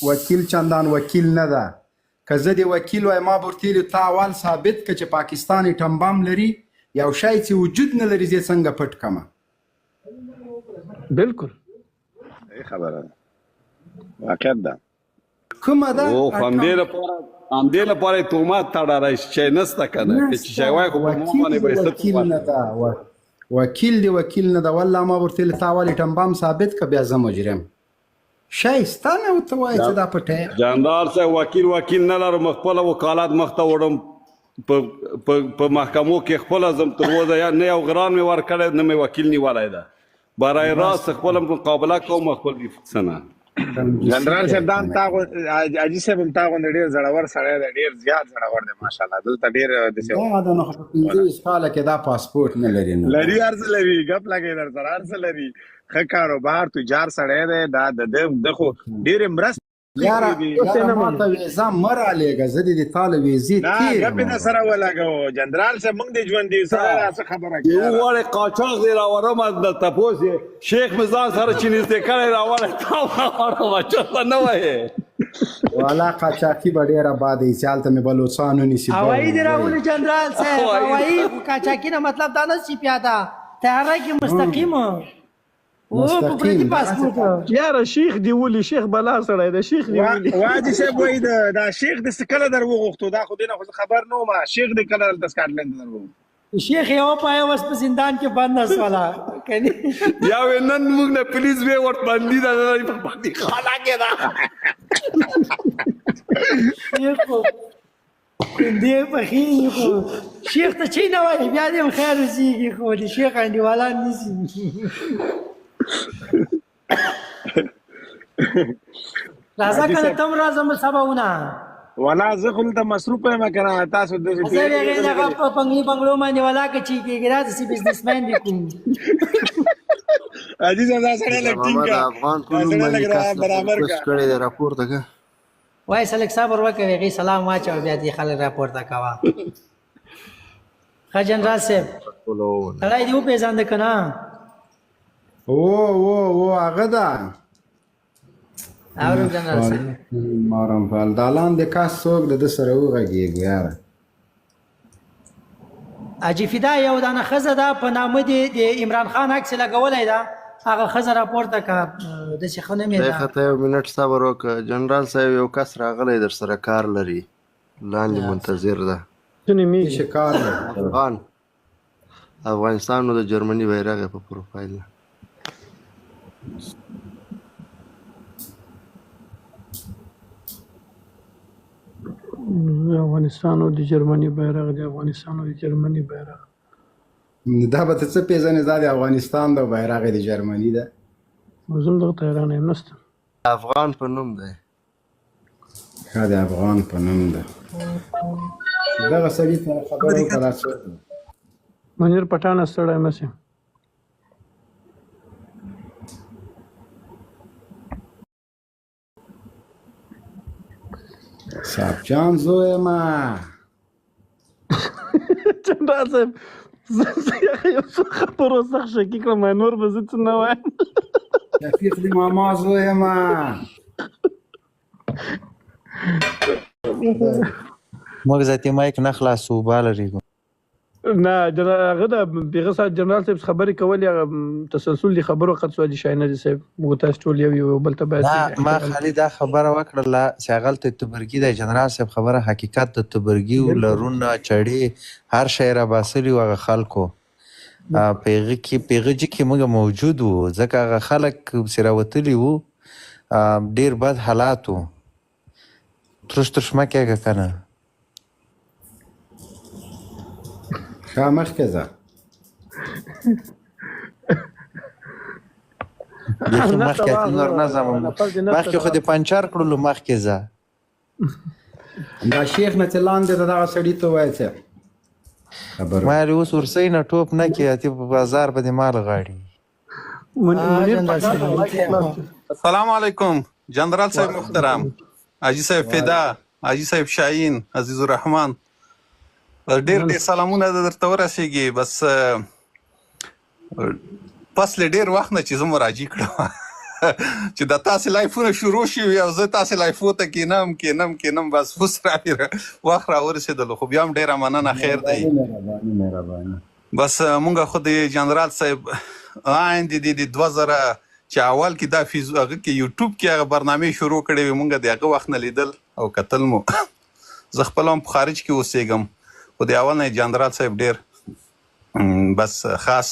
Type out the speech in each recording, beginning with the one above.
وکیل چندان وکیل نه ده. که زه د وکیل وایم ما به ورته ویلي تا اول ثابت کړه چې پاکستان اټم بم لري، یو شی چې وجود نه لري زه څنګه پټ کړمه. بالکل خبره ده، واقعیت ده. کومه ده همدې لپاره یې تهمات تړلی چې نسته که نه که چې شی وایي خو په ما باندې به یې څه وکیل نه ده، وکیل دی وکیل نه ده. والله ما ورته ویلي تا اول اټم بم ثابت کړه بیا زه مجرم. شایسته نه ورته وایي چې دا پټی جاندار صاحب وکیل نه لرم، خپله وکالات مخته وړم، په محکمو کې خپله ځم تر اوسه نه یو غران مې ورکړی نه مې وکیل نیولی ده. برای راست خپله مقابله کوم خپل څه نه. جنرال صاحب دا هم تا حاجي صاحب هم تا غوندې ډېر زړور سړی دی، ډېر زیات زړور دی ماشاءالله. دلته ډېر دا ده نو خو په 15 کاله کې دا پاسپورټ نه لري. لري هر څه لري، ګپ لګوي در سره هر څه لري، ښه کاروبار تجار سړی دی. دا د خو ډېرې مرستې یاره ما ته ویزه مه رالېږه، زه دې د تا له ویزې تېر ګپې نه سره ولګوو. جنرال صاحب موږ دې ژوندي سره څه خبره کوي. یو غواړې قاچاق دې راوړم د تپوس یې شیخ مې ځان سره چې نږدې کړی راوړی تا راوړم چېرته نه وایې. والا قاچاقي به ډېره باد وي چې هلته مې بلوڅان ونیسي. هوایي دې راولي جنرال صاحب، هوایي خو قاچاقي نه مطلب دا نه چې پیاده طیاره کې مستقیم په پردي پاسپورټ. یاره شیخ دی ولي، شیخ بلا سړی دی، شیخ دی ولي. واجي صاحب وایي دا شیخ دې کله در وغوښتو، دا خو دې نه خو خبر نه وم. شیخ دې کله دلته سکاټلند در وغوښتو؟ شیخ یو پای اوس په زندان کې بند شوله کني یا وې نن موږ نه پولیس به ورته باندې دا په باندې خالا کې دا دې په خې خو شیخ ته چي نه وایي بیا دې خیر وزيږي خو دې شیخ انډیوالان نشي. راځه کنه تم راځم سباونه. ولا زه خو دلته مصروف یم کنه تاسو د زه یې نه په بنگلو باندې ولا کې چې کېږي راځي بزنسمن دي کوم عزیز دا سره لګټینګ کا افغان ټول برابر کا کړي د راپور ته وای سلک صبر وکړي غي سلام واچو بیا دې خلک راپور تا کوا. خجن راسب تړای دی په ځان د کنه او هغه ده اورم جنرال صاحب مارم فال دالان د کا څوک د سره وغږیږي یاره. اجي فدا یو دانه خزه ده په نامه د عمران خان عکس لګولای ده، هغه خزه راپورته کا د شيخونه مې ده. ته یو منټ صبر وکړه جنرال صاحب، یو کس راغلی در سره کار لري، لاندې منتظر ده. څنګه می شکار افغانستان نو د جرمني بیرغ په پروفایل افغانستان او د جرمني بیرغ دی، افغانستان او د جرمني بیرغ دا به څه پیژنې دا د افغانستان د بیرغ د جرمني ده. زم دغه تهران یم نسته افغان په نوم دی. ښه د افغان په نوم ده. دغه سړي ته خبره وکړه منیر پټان سره مسه صاحب جان زوی ما جنرال صاحب یو څه خبرو سخت شکی کړم نور به زه څه نه وایم. شفیق دی ماما زوی ما موږ ذاتي مایک نه خلاصو بالری نه هغه د بیغه صاحب جنرال صاحب خبرې کولې تسلسل دي خبرو قد سوادي شاینه دي صاحب موږ تاسو ټول یو بل ته باید ما خالي دا خبره وکړه چې هغه ته تبرګي د جنرال صاحب خبره حقیقت د تبرګي ولرونه چړې هر شی را باسري او خلکو پیغه کې موږ موجود وو ځکه هغه خلک سراوتلی وو ډیر بد حالات وو ترش مکه کنه خامخ کزا مخکې نور نظم مخکې خو د پنچار کړلو مخکې ځه دا شیخ نه لاندې دغه سړي ته وایي څه خبر ما لري اوس ورسې نه ټوپ نه کې اتي په بازار باندې مال غاړي. السلام علیکم جنرال صاحب محترم، حاجی صاحب فدا، حاجی صاحب شاهین، عزیز الرحمن، ډېر سلامونه درته ورسېږي. بس له ډېر وخت نه چې زه مراجعه کړم چې د تاسې لایفونه شروع شي او زه تاسې لایفو ته کینم بس اوس وخت راورسېدلو خو بیا هم ډېره مننه خیر دی مهرباني بس مونږ خو د جنرال صاحب آیندې د 2000 چې اول کې دا هغه کې یوټیوب کې هغه برنامې شروع کړې وې مونږ د هغه وخت نه لیدل او کتل مو زه خپل هم په خارج کې اوسېږم خو د اول نه جنرال صاحب ډېر بس خاص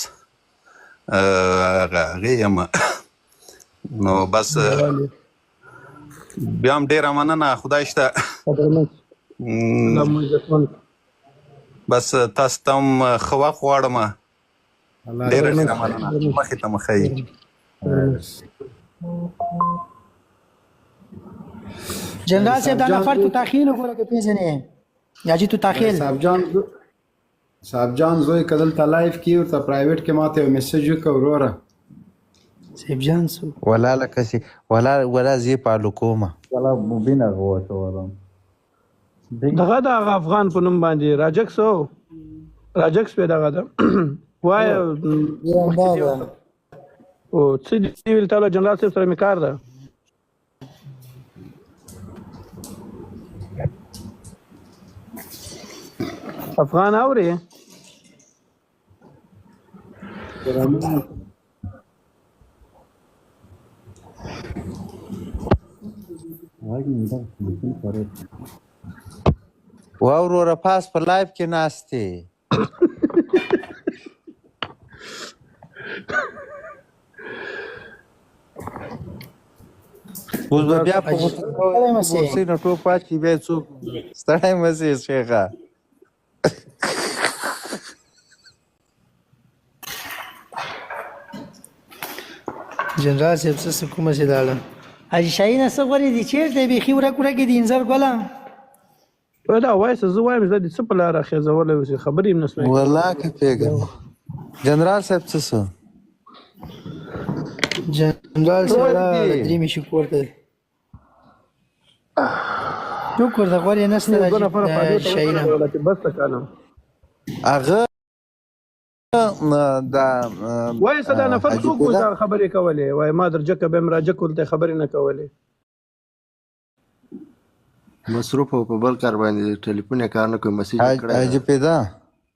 هغه یم نو بس بیا هم ډېره مننه خدای شته بس تاسو ته هم ښه وخت غواړم ډېره مننه مخې ته مخی جنرال صاحب دا نفر تو تاخیل وګوره که پیژنې یا جی تو تاخیل صاحب جان زوی که دلته لایف کې ورته پرایویټ کې ماته یو میسج وکړه وروره صاحب جان سو ولا لکه سي ولا زی پالو کومه ولا مبینه غوته ورم دغه د افغان په نوم باندې راجکس په دغه ده وای او څه دی ویل تعالی جنرال صاحب سره مې کار ده افغان اوري واوروره پاس په لایف کې ناستې اوس به بیا په غوسې نه ټوپ پاتې بیا څوک ستړی مه سې شیخه جنرال صاحب څه کومه سي لاله حاجي شاهین څه غوري دي چیرته بیخي ورکه کې دي انځر ګولا دا وایس زه وایم زه د څه په لاره خېزولی اوسې خبرې هم نه سمې والله که پیږم جنرال صاحب څه سو جنرال صاحب درې میشي کورته شکر د غوري نسته شاهین بس تکانم هغه دا وای صدا نفر څوک و دا خبرې کولې وای ما درجکه به مراجع کول ته خبرې نه کولې مصروف او په بل کار باندې ټلیفون یې کار نه کوي مسیج کړی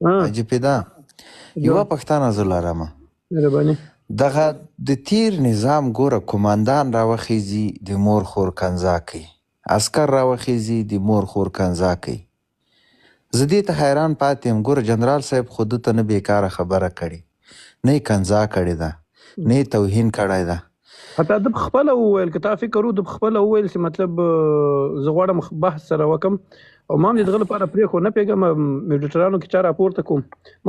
حاجي پیدا یوه پښتانه زه لرم مهرباني دغه د تیر نظام ګوره قوماندان راوخیږي د مور خور کنځا کوي عسکر راوخیږي د مور خور کنځا کوي زه دې ته حیران پاتې یم ګوره جنرال صاحب خود ته نه بیکاره خبره کړې نه یې کنځا کړې ده نه یې توهین کړی ده حتی د خپله وویل که تا فکر و د خپله وویل چې مطلب زه غواړم بحث سره وکم او ما هم د دغه لپاره پرېښو نه پوهېږم میډیټرانو کې چا راپورته کوم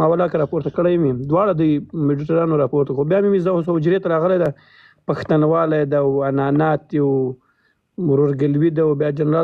ما ولاکه راپورته کړی مې دواړه د میډیټرانو راپورته کړو بیا مې زه اوس حجرې ته راغلی ده پښتنوالی ده او انانات دي او مرورګلوي ده او بیا جنرال